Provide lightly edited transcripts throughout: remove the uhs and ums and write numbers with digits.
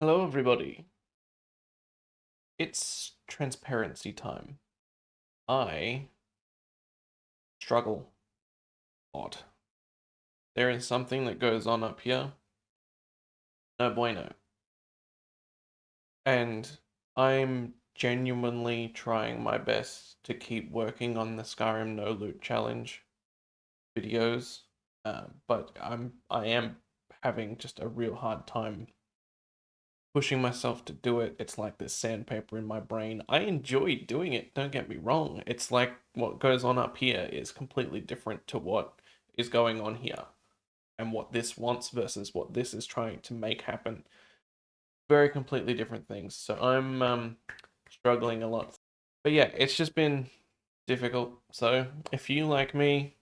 Hello, everybody. It's transparency time. I struggle a lot. There is something that goes on up here. No bueno. And I'm genuinely trying my best to keep working on the Skyrim No Loot Challenge videos. But I am having just a real hard time pushing myself to do it. It's like this sandpaper in my brain. I enjoy doing it, don't get me wrong. It's like what goes on up here is completely different to what is going on here and what this wants versus what this is trying to make happen. Very completely different things. So I'm struggling a lot. But yeah, it's just been difficult. So if you like me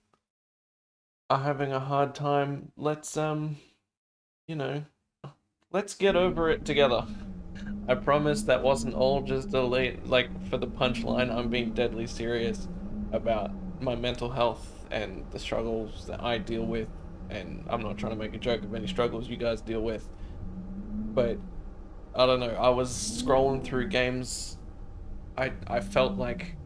are having a hard time, let's you know, let's get over it together. I promise that wasn't all just a like for the punchline. I'm being deadly serious about my mental health and the struggles that I deal with. And I'm not trying to make a joke of any struggles you guys deal with, but I don't know. I was scrolling through games. I felt like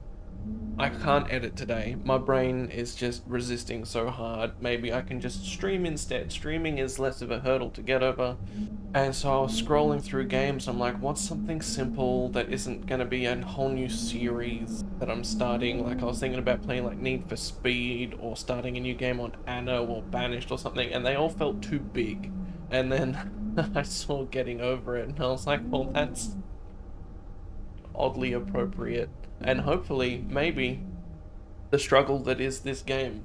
I can't edit today. My brain is just resisting so hard. Maybe I can just stream instead. Streaming is less of a hurdle to get over. And so I was scrolling through games. I'm like, what's something simple that isn't going to be a whole new series that I'm starting? Like, I was thinking about playing like Need for Speed or starting a new game on Anno or Banished or something, and they all felt too big. And then I saw Getting Over It, and I was like, well, that's oddly appropriate. And hopefully, maybe the struggle that is this game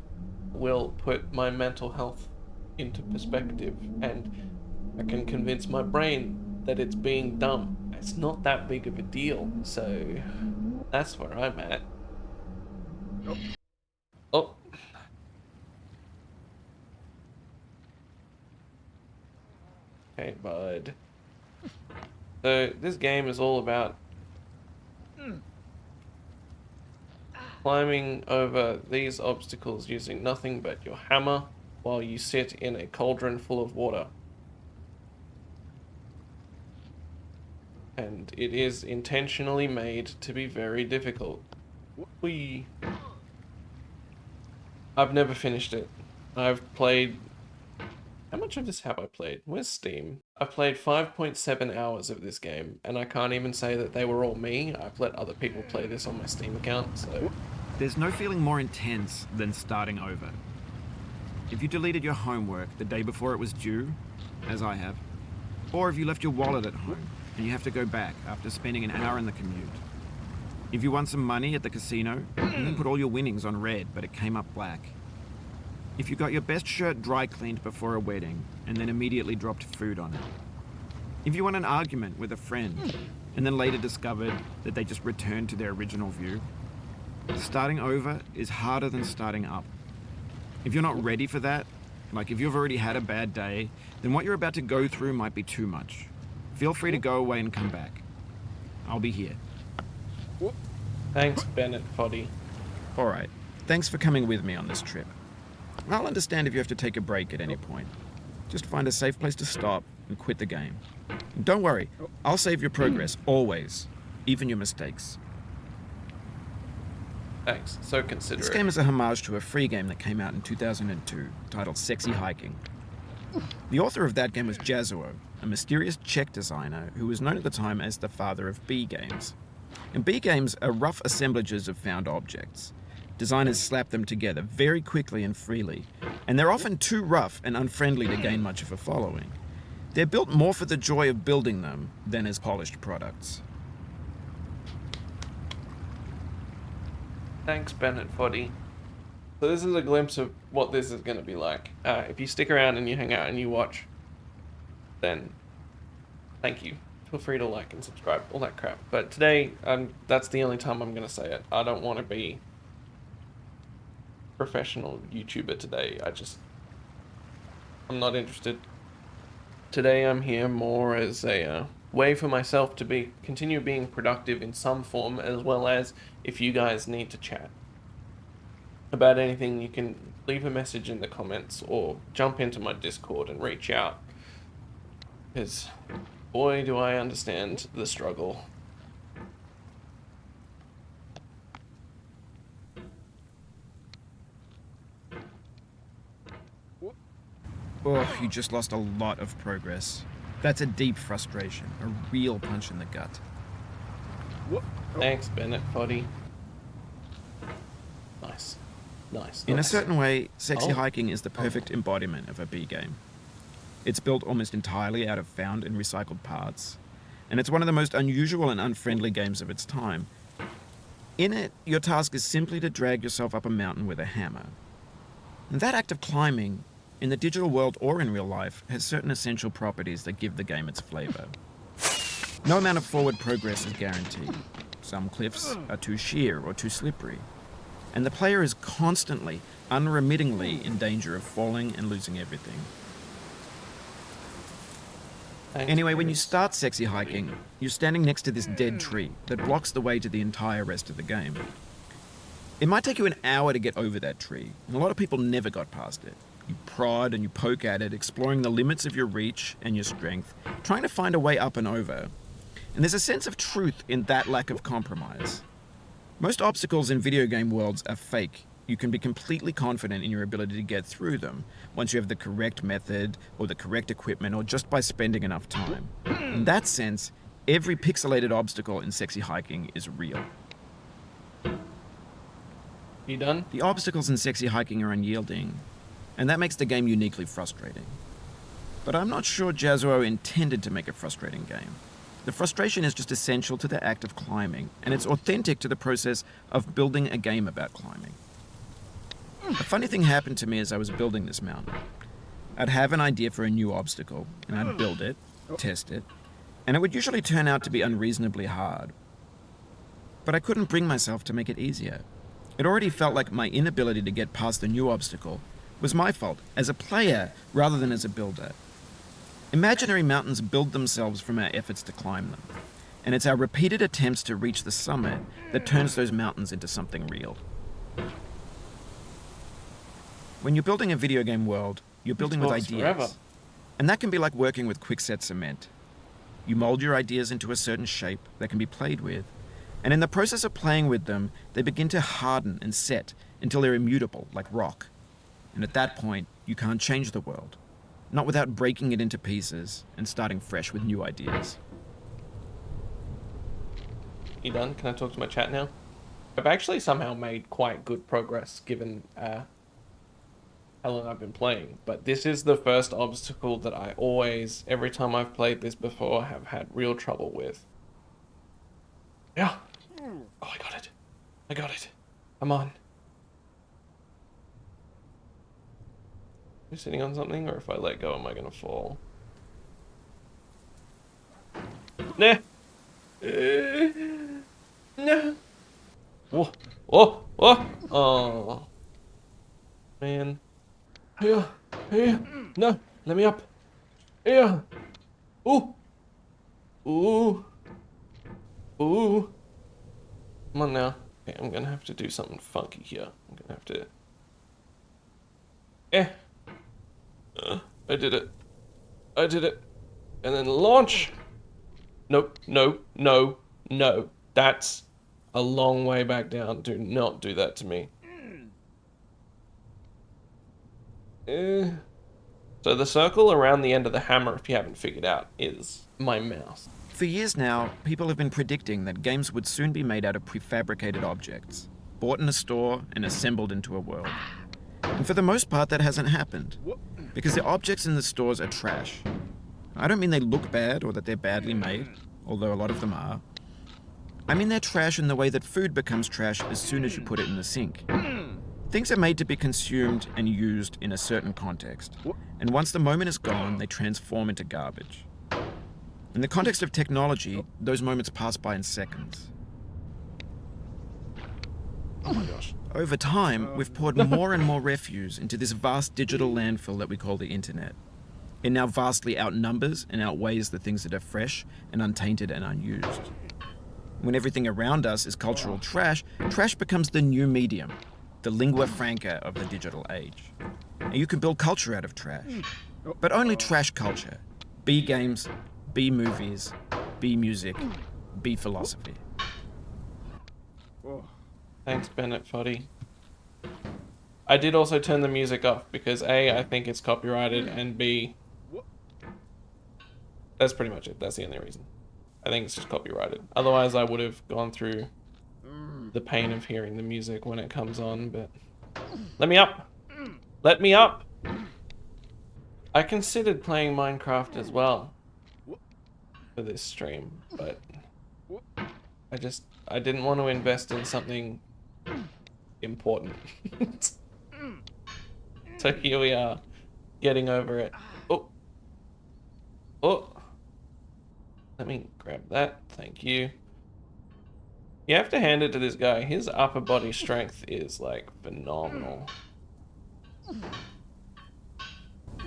will put my mental health into perspective, and I can convince my brain that it's being dumb. It's not that big of a deal. So that's where I'm at. Oh, okay, bud. So this game is all about climbing over these obstacles using nothing but your hammer while you sit in a cauldron full of water. And it is intentionally made to be very difficult. We I've never finished it. I've played. How much of this have I played? Where's Steam? I've played 5.7 hours of this game, and I can't even say that they were all me. I've let other people play this on my Steam account, so. There's no feeling more intense than starting over. If you deleted your homework the day before it was due, as I have, or if you left your wallet at home and you have to go back after spending an hour in the commute. If you won some money at the casino and then put all your winnings on red but it came up black. If you got your best shirt dry cleaned before a wedding and then immediately dropped food on it. If you won an argument with a friend and then later discovered that they just returned to their original view. Starting over is harder than starting up. If you're not ready for that, like if you've already had a bad day, then what you're about to go through might be too much. Feel free to go away and come back. I'll be here. Thanks, Bennett Foddy. Alright, thanks for coming with me on this trip. I'll understand if you have to take a break at any point. Just find a safe place to stop and quit the game. And don't worry, I'll save your progress, always. Even your mistakes. Thanks, so This considerate. game is a homage to a free game that came out in 2002, titled Sexy Hiking. The author of that game was Jazuo, a mysterious Czech designer who was known at the time as the father of B games. And B games are rough assemblages of found objects. Designers slap them together very quickly and freely, and they're often too rough and unfriendly to gain much of a following. They're built more for the joy of building them than as polished products. Thanks, Bennett Foddy. So this is a glimpse of what this is going to be like. If you stick around and you hang out and you watch, then thank you. Feel free to like and subscribe, all that crap. But today, that's the only time I'm going to say it. I don't want to be professional YouTuber today. I'm not interested. Today I'm here more as a way for myself to continue being productive in some form, as well as if you guys need to chat about anything, you can leave a message in the comments or jump into my Discord and reach out. Because Boy, do I understand the struggle. Oh, you just lost a lot of progress. That's a deep frustration, a real punch in the gut. Thanks, Bennett Foddy. Nice. Nice. In a nice. certain way, Sexy Oh. Hiking is the perfect embodiment of a B game. It's built almost entirely out of found and recycled parts, and it's one of the most unusual and unfriendly games of its time. In it, your task is simply to drag yourself up a mountain with a hammer. And that act of climbing, in the digital world or in real life, has certain essential properties that give the game its flavor. No amount of forward progress is guaranteed. Some cliffs are too sheer or too slippery, and the player is constantly, unremittingly in danger of falling and losing everything. Thanks, Anyway, when you Chris. start Sexy Hiking, you're standing next to this dead tree that blocks the way to the entire rest of the game. It might take you an hour to get over that tree, and a lot of people never got past it. You prod and you poke at it, exploring the limits of your reach and your strength, trying to find a way up and over. And there's a sense of truth in that lack of compromise. Most obstacles in video game worlds are fake. You can be completely confident in your ability to get through them once you have the correct method or the correct equipment or just by spending enough time. In that sense, every pixelated obstacle in Sexy Hiking is real. You done? The obstacles in Sexy Hiking are unyielding, and that makes the game uniquely frustrating. But I'm not sure Jazzuo intended to make a frustrating game. The frustration is just essential to the act of climbing, and it's authentic to the process of building a game about climbing. A funny thing happened to me as I was building this mountain. I'd have an idea for a new obstacle, and I'd build it, test it, and it would usually turn out to be unreasonably hard. But I couldn't bring myself to make it easier. It already felt like my inability to get past the new obstacle was my fault as a player rather than as a builder. Imaginary mountains build themselves from our efforts to climb them, and it's our repeated attempts to reach the summit that turns those mountains into something real. When you're building a video game world, you're building with talks ideas. forever. And that can be like working with quickset cement. You mold your ideas into a certain shape that can be played with, and in the process of playing with them, they begin to harden and set until they're immutable, like rock. And at that point, you can't change the world, not without breaking it into pieces and starting fresh with new ideas. You done? Can I talk to my chat now? I've actually somehow made quite good progress given how long I've been playing, but this is the first obstacle that I always, every time I've played this before, have had real trouble with. Yeah. Oh, I got it. I got it. Come on. Am I sitting on something, or if I let go, am I gonna fall? Nah. No. Whoa. Whoa. Whoa. Oh. Man. Here. Here. No. Let me up. Here. Ooh. Ooh. Ooh. Come on now. Okay, I'm gonna have to do something funky here. I'm gonna have to... I did it. I did it. And then launch. Nope. No. No. No. That's a long way back down. Do not do that to me. So the circle around the end of the hammer, if you haven't figured out, is my mouse. For years now, people have been predicting that games would soon be made out of prefabricated objects, bought in a store and assembled into a world. And for the most part, that hasn't happened, because the objects in the stores are trash. I don't mean they look bad or that they're badly made, although a lot of them are. I mean they're trash in the way that food becomes trash as soon as you put it in the sink. Things are made to be consumed and used in a certain context, and once the moment is gone, they transform into garbage. In the context of technology, those moments pass by in seconds. Oh my gosh. Over time, we've poured more and more refuse into this vast digital landfill that we call the internet. It now vastly outnumbers and outweighs the things that are fresh and untainted and unused. When everything around us is cultural trash, trash becomes the new medium, the lingua franca of the digital age. And you can build culture out of trash, but only trash culture. B games, B movies, B music, B philosophy. Thanks, Bennett Foddy. I did also turn the music off because A, I think it's copyrighted, and B, that's pretty much it. That's the only reason. I think it's just copyrighted. Otherwise, I would have gone through the pain of hearing the music when it comes on, but... Let me up! Let me up! I considered playing Minecraft as well for this stream, but I didn't want to invest in something important. So here we are, getting over it. Oh! Oh! Let me grab that, thank you. You have to hand it to this guy. His upper body strength is, like, phenomenal.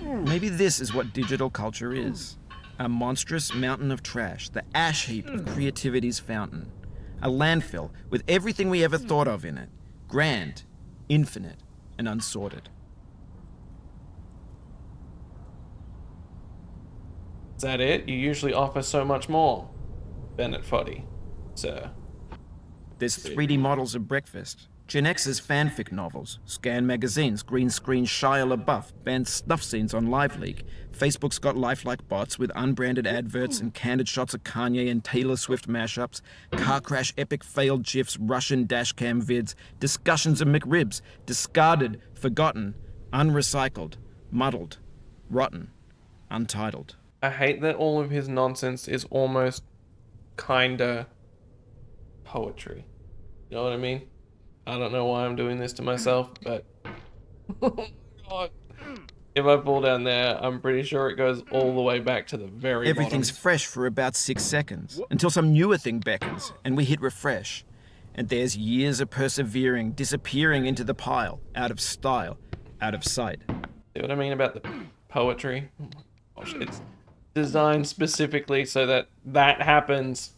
Maybe this is what digital culture is. A monstrous mountain of trash, the ash heap of creativity's fountain. A landfill with everything we ever thought of in it. Grand, infinite, and unsorted. Is that it? You usually offer so much more, Bennett Foddy, sir. There's 3D models of breakfast, Gen X's fanfic novels, scan magazines, green screen Shia LaBeouf, banned snuff scenes on LiveLeak. Facebook's got lifelike bots with unbranded adverts and candid shots of Kanye and Taylor Swift mashups, car crash epic failed GIFs, Russian dashcam vids, discussions of McRibs, discarded, forgotten, unrecycled, muddled, rotten, untitled. I hate that all of his nonsense is almost kinda poetry. You know what I mean? I don't know why I'm doing this to myself, but oh God. If I fall down there, I'm pretty sure it goes all the way back to the very Everything's bottom. fresh for about 6 seconds, until some newer thing beckons, and we hit refresh. And there's years of persevering, disappearing into the pile, out of style, out of sight. See what I mean about the poetry? Oh my gosh, it's designed specifically so that that happens.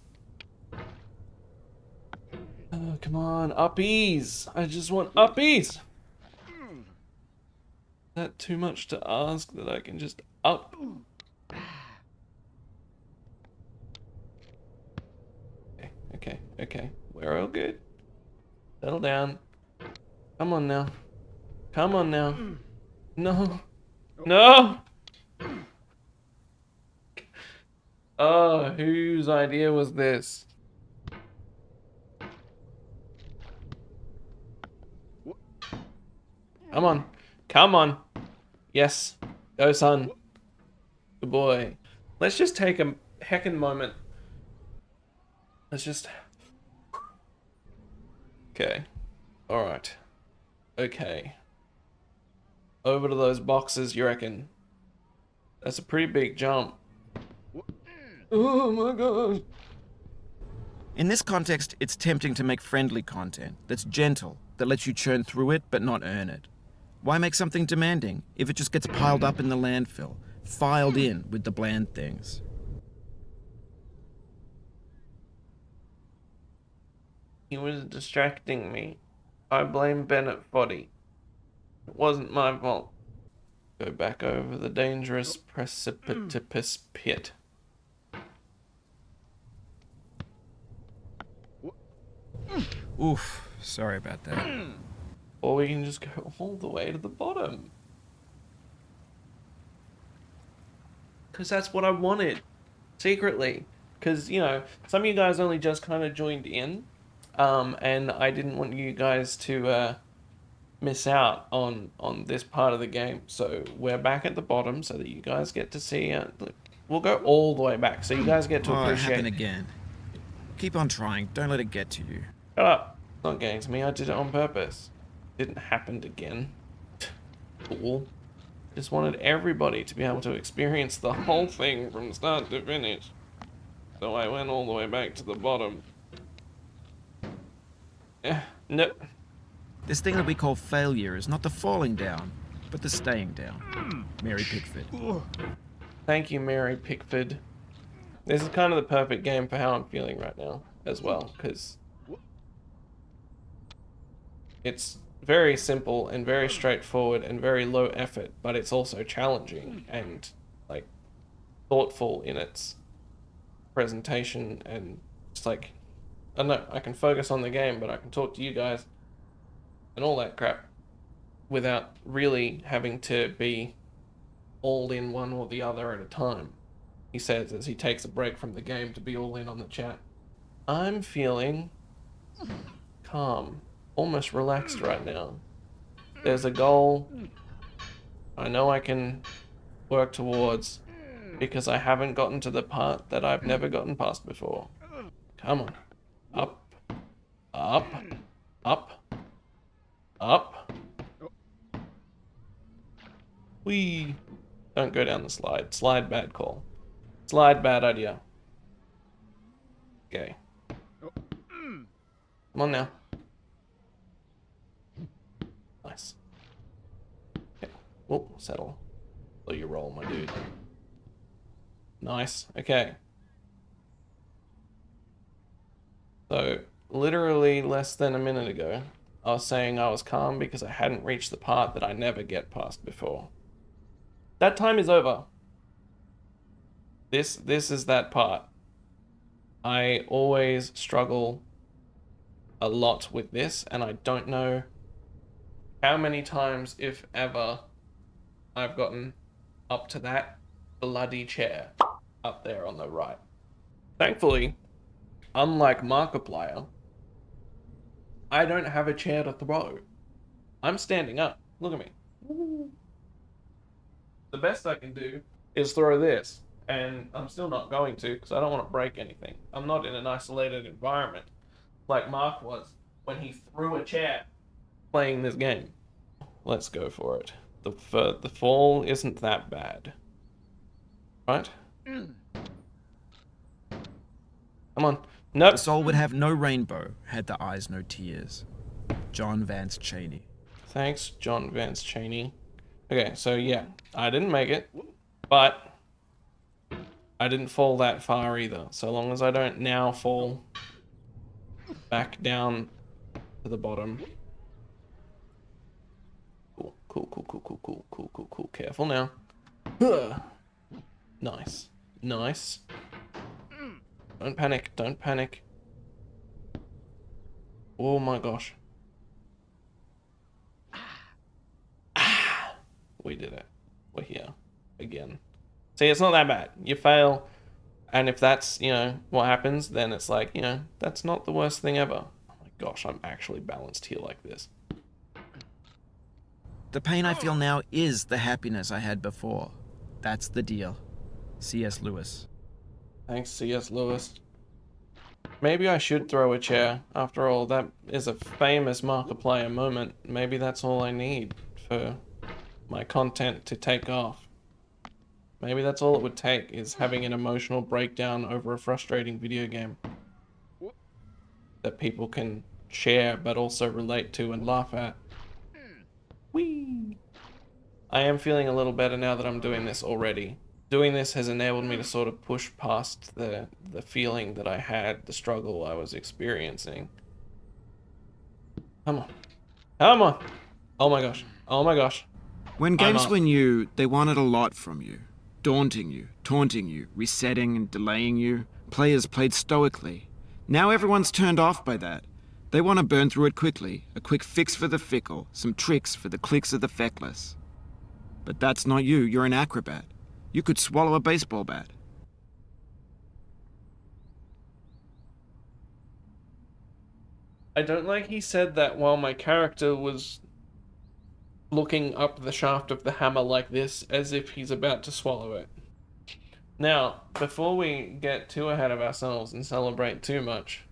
Oh, come on, uppies! I just want uppies! Is that too much to ask that I can just up? Okay. We're all good. Settle down. Come on now. Come on now. No. No! Oh, whose idea was this? Come on. Come on. Yes. Go, son. Good boy. Let's just take a heckin' moment. Let's just... Okay. Alright. Okay. Over to those boxes, you reckon? That's a pretty big jump. Oh my god. In this context, it's tempting to make friendly content that's gentle, that lets you churn through it but not earn it. Why make something demanding if it just gets piled up in the landfill, filed in with the bland things? He was distracting me. I blame Bennett Foddy. It wasn't my fault. Go back over the dangerous precipitous pit. Oof, sorry about that. Or we can just go all the way to the bottom. Because that's what I wanted. Secretly. Because, you know, some of you guys only just kind of joined in. And I didn't want you guys to miss out on this part of the game. So we're back at the bottom so that you guys get to see... we'll go all the way back so you guys get to Oh, it appreciate... happened again. Keep on trying. Don't let it get to you. Shut up. It's not getting to me. I did it on purpose. It didn't happen again. Cool. Just wanted everybody to be able to experience the whole thing from start to finish. So I went all the way back to the bottom. No. This thing that we call failure is not the falling down, but the staying down. Mary Pickford. Thank you, Mary Pickford. This is kind of the perfect game for how I'm feeling right now as well, because it's very simple and very straightforward and very low effort, but it's also challenging and like thoughtful in its presentation, and it's like, I don't know, I can focus on the game, but I can talk to you guys and all that crap without really having to be all in one or the other at a time, he says as he takes a break from the game to be all in on the chat. I'm feeling calm, almost relaxed right now. There's a goal I know I can work towards because I haven't gotten to the part that I've never gotten past before. Come on. Up, up, up, up. Whee! Don't go down the slide. Slide, bad call. Slide, bad idea. Okay. Come on now. Nice. Okay. Oh, settle. Slow your roll, my dude. Nice. Okay. So, literally less than a minute ago, I was saying I was calm because I hadn't reached the part that I never get past before. That time is over. This is that part. I always struggle a lot with this, and I don't know how many times, if ever, I've gotten up to that bloody chair up there on the right. Thankfully, unlike Markiplier, I don't have a chair to throw. I'm standing up. Look at me. The best I can do is throw this, and I'm still not going to because I don't want to break anything. I'm not in an isolated environment like Mark was when he threw a chair playing this game. Let's go for it. The fall isn't that bad. Right? Come on. Nope. The soul would have no rainbow had the eyes no tears. John Vance Cheney. Thanks, John Vance Cheney. Okay, so yeah, I didn't make it, but I didn't fall that far either. So long as I don't now fall back down to the bottom. Cool, cool, cool, cool, cool, cool, cool, cool, cool. Careful now. Nice, nice. Don't panic, don't panic. Oh my gosh. We did it. We're here again. See, it's not that bad. You fail, and if that's, what happens, then it's like, that's not the worst thing ever. Oh my gosh, I'm actually balanced here like this. The pain I feel now is the happiness I had before. That's the deal. C.S. Lewis. Thanks, C.S. Lewis. Maybe I should throw a chair. After all, that is a famous Markiplier moment. Maybe that's all I need for my content to take off. Maybe that's all it would take, is having an emotional breakdown over a frustrating video game that people can share but also relate to and laugh at. Whee! I am feeling a little better now that I'm doing this already. Doing this has enabled me to sort of push past the feeling that I had, the struggle I was experiencing. Come on. Come on! Oh my gosh. Oh my gosh. When games were new, they wanted a lot from you. Daunting you, taunting you, resetting and delaying you. Players played stoically. Now everyone's turned off by that. They want to burn through it quickly, a quick fix for the fickle, some tricks for the clicks of the feckless. But that's not you, you're an acrobat. You could swallow a baseball bat. I don't like he said that while my character was looking up the shaft of the hammer like this, as if he's about to swallow it. Now, before we get too ahead of ourselves and celebrate too much,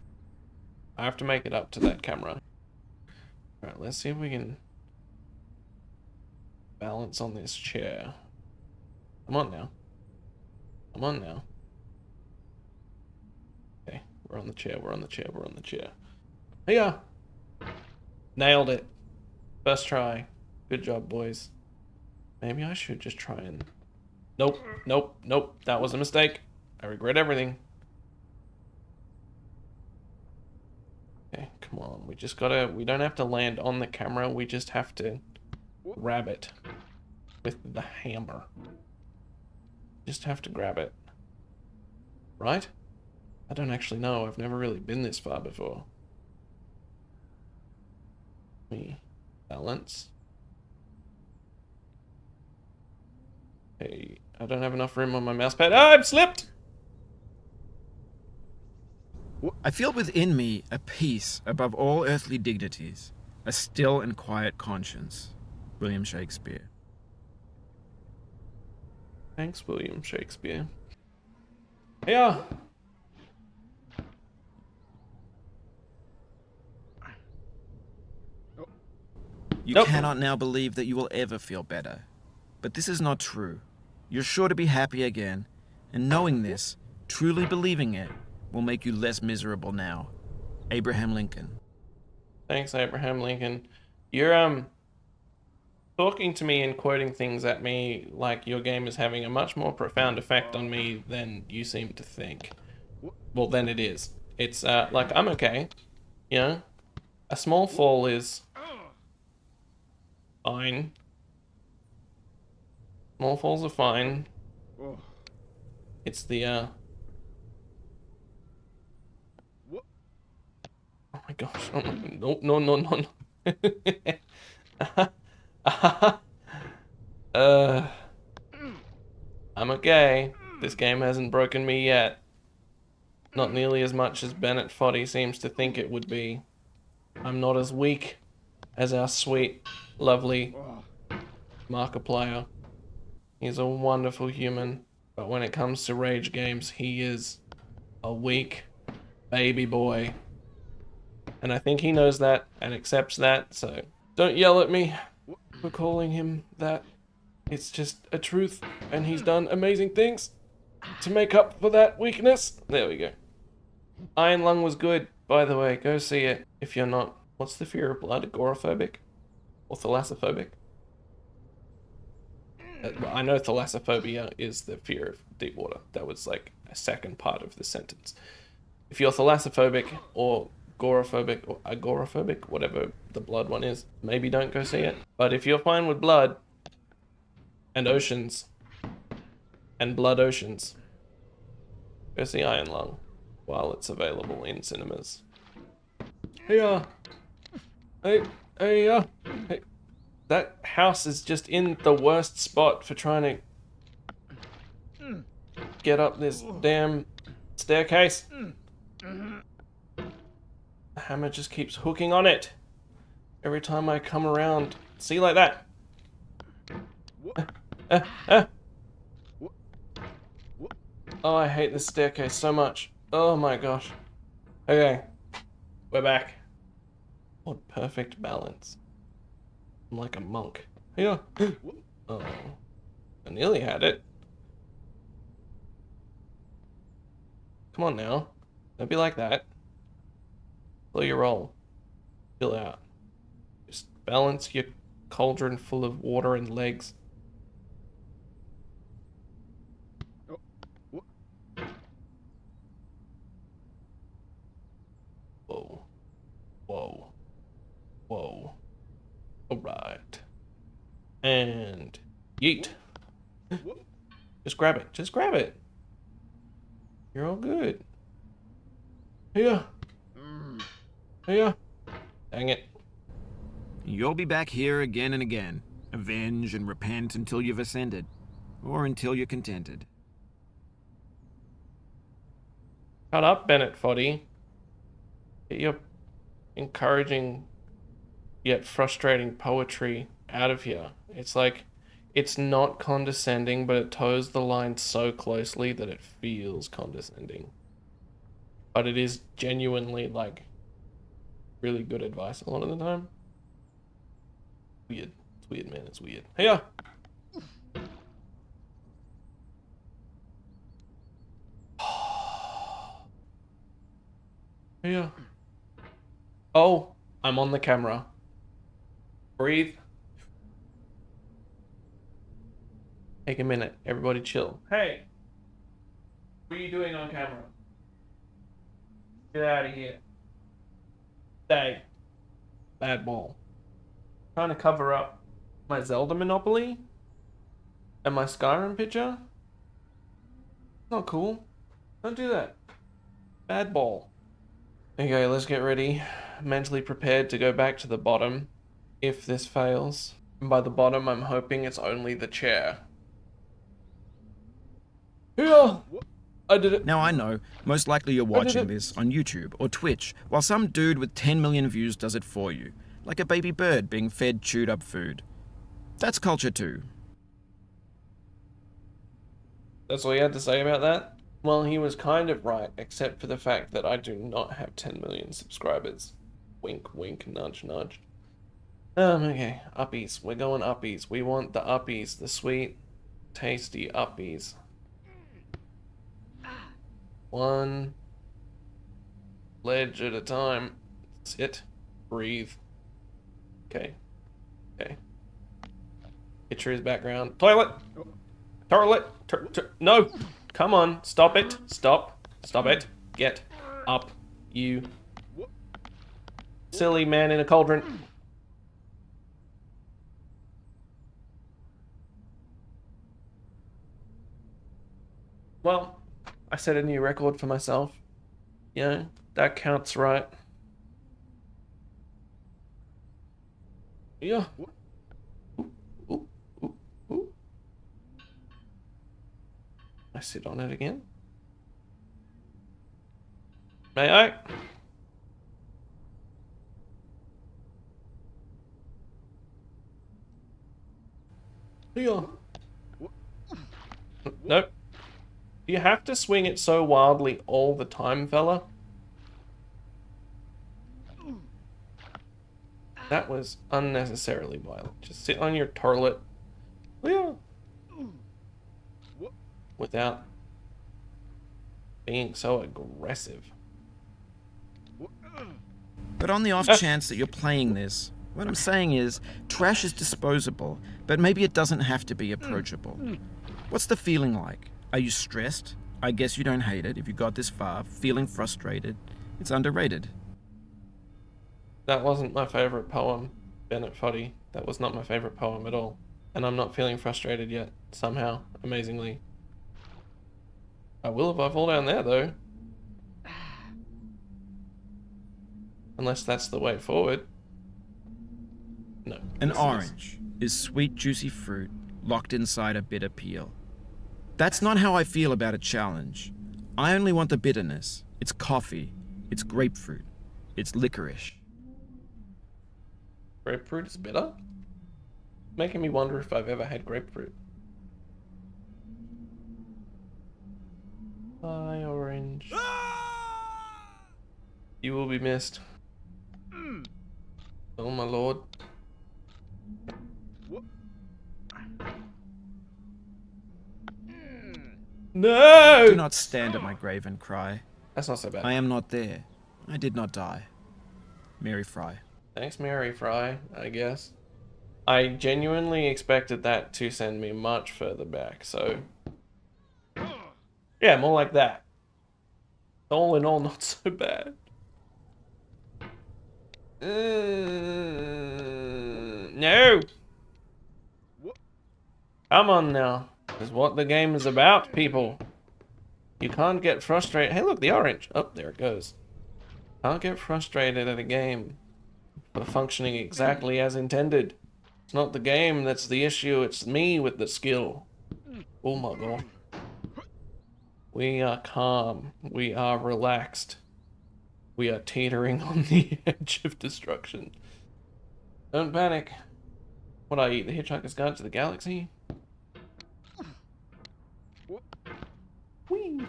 I have to make it up to that camera. Alright, let's see if we can balance on this chair. Come on now. Come on now. Okay, we're on the chair, we're on the chair, we're on the chair. Yeah. Nailed it. First try. Good job, boys. Maybe I should just try and... Nope, nope, nope. That was a mistake. I regret everything. Okay, come on. We just gotta... We don't have to land on the camera. We just have to grab it with the hammer. Just have to grab it. Right? I don't actually know. I've never really been this far before. Me balance. Hey, I don't have enough room on my mouse pad. Ah, I've slipped! I feel within me a peace above all earthly dignities, a still and quiet conscience. William Shakespeare. Thanks, William Shakespeare. Yeah. You Nope. cannot now believe that you will ever feel better. But this is not true. You're sure to be happy again, and knowing this, truly believing it, will make you less miserable now. Abraham Lincoln. Thanks, Abraham Lincoln. You're talking to me and quoting things at me like your game is having a much more profound effect on me than you seem to think. Well, than it is. It's like I'm okay, you know. A small fall is fine. Small falls are fine. It's the oh my gosh! Oh my... No! No! No! No! No. I'm okay. This game hasn't broken me yet. Not nearly as much as Bennett Foddy seems to think it would be. I'm not as weak as our sweet, lovely Markiplier. He's a wonderful human, but when it comes to rage games, he is a weak baby boy. And I think he knows that and accepts that, so don't yell at me for calling him that. It's just a truth, and he's done amazing things to make up for that weakness. There we go. Iron Lung was good, by the way. Go see it if you're not. What's the fear of blood? Agoraphobic? Or thalassophobic? I know thalassophobia is the fear of deep water. That was like a second part of the sentence. If you're thalassophobic or agoraphobic or agoraphobic, whatever the blood one is, maybe don't go see it. But if you're fine with blood and oceans and blood oceans, go see Iron Lung while it's available in cinemas. Hey, hey, that house is just in the worst spot for trying to get up this damn staircase. The hammer just keeps hooking on it every time I come around. See, like that. Oh, I hate this staircase so much. Oh my gosh. Okay, we're back. What perfect balance. I'm like a monk. Yeah. Oh, I nearly had it. Come on now. Don't be like that. Slow your roll. Chill out. Just balance your cauldron full of water and legs. Whoa. Whoa. Whoa. Alright. And yeet. Just grab it. Just grab it. You're all good. Here. Here. Dang it. You'll be back here again and again. Avenge and repent until you've ascended. Or until you're contented. Shut up, Bennett Foddy. Get your encouraging yet frustrating poetry out of here. It's like, it's not condescending, but it toes the line so closely that it feels condescending. But it is genuinely, like, really good advice a lot of the time. Weird. It's weird, man. It's weird. Hey, Hey, oh, I'm on the camera. Breathe. Take a minute. Everybody chill. Hey. What are you doing on camera? Get out of here. Stay. Bad ball. Trying to cover up my Zelda Monopoly and my Skyrim picture. Not cool. Don't do that. Bad ball. Okay, let's get ready. Mentally prepared to go back to the bottom if this fails. And by the bottom, I'm hoping it's only the chair. Yeah, I did it. Now I know, most likely you're watching this on YouTube or Twitch, while some dude with 10 million views does it for you, like a baby bird being fed chewed up food. That's culture too. That's all you had to say about that? Well, he was kind of right, except for the fact that I do not have 10 million subscribers. Wink, wink, nudge, nudge. Okay, uppies. We're going uppies. We want the uppies, the sweet, tasty uppies. One ledge at a time. Sit, breathe. Okay, okay. Picture his background. Toilet! Toilet! No! Come on, stop it. Stop. Stop it. Get up, you silly man in a cauldron. Well, I set a new record for myself. Yeah, that counts, right? Yeah. Ooh, ooh, ooh. I sit on it again. May I? Yeah. Nope. Do you have to swing it so wildly all the time, fella? That was unnecessarily violent. Just sit on your toilet. Yeah. Without being so aggressive. But on the off chance that you're playing this, what I'm saying is, trash is disposable, but maybe it doesn't have to be approachable. What's the feeling like? Are you stressed? I guess you don't hate it if you got this far. Feeling frustrated? It's underrated. That wasn't my favorite poem, Bennett Foddy. That was not my favorite poem at all. And I'm not feeling frustrated yet, somehow, amazingly. I will if I fall down there, though. Unless that's the way forward. No. An orange is sweet, juicy fruit locked inside a bitter peel. That's not how I feel about a challenge. I only want the bitterness. It's coffee. It's grapefruit. It's licorice. Grapefruit is bitter? Making me wonder if I've ever had grapefruit. Bye, orange. You will be missed. Oh my lord. No! Do not stand at my grave and cry. That's not so bad. I am not there. I did not die. Mary Fry. Thanks, Mary Fry, I guess. I genuinely expected that to send me much further back, so... Yeah, more like that. All in all, not so bad. No! Come on now. This is what the game is about, people. You can't get frustrated. Hey, look, the orange. Oh, there it goes. Can't get frustrated at a game for functioning exactly as intended. It's not the game that's the issue, it's me with the skill. Oh my god. We are calm. We are relaxed. We are teetering on the edge of destruction. Don't panic. What I eat? The Hitchhiker's Guide to the Galaxy? Whee!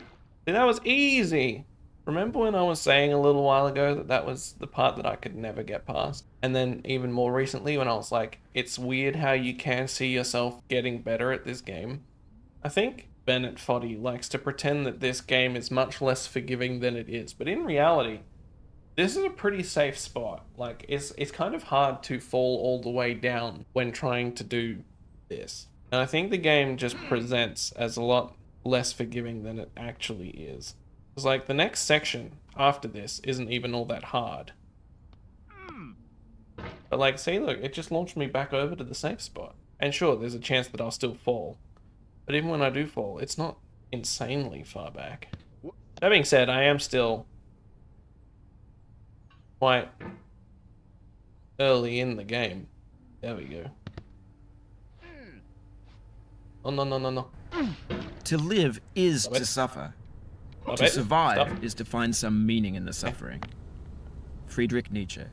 See, that was easy. Remember when I was saying a little while ago that that was the part that I could never get past? And then even more recently when I was like, it's weird how you can see yourself getting better at this game. I think Bennett Foddy likes to pretend that this game is much less forgiving than it is, but in reality, this is a pretty safe spot. Like, it's kind of hard to fall all the way down when trying to do this. And I think the game just presents as a lot less forgiving than it actually is. It's like the next section after this isn't even all that hard. But like, see, look, it just launched me back over to the safe spot. And sure, there's a chance that I'll still fall. But even when I do fall, it's not insanely far back. That being said, I am still quite early in the game. There we go. Oh, no, no, no, no. To live is Stop it. to suffer. Stop To it. survive Stop. is to find some meaning in the suffering. Friedrich Nietzsche.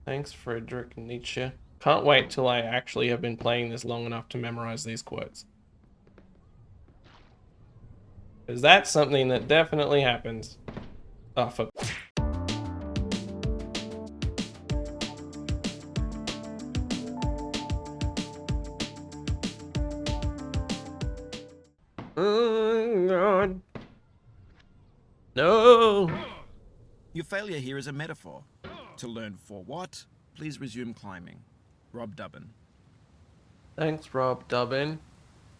Thanks, Friedrich Nietzsche. Can't wait till I actually have been playing this long enough to memorize these quotes. Because that's something that definitely happens. Oh, fuck. Oh, God. No. Your failure here is a metaphor. To learn for what, please resume climbing. Rob Dubbin. Thanks, Rob Dubbin.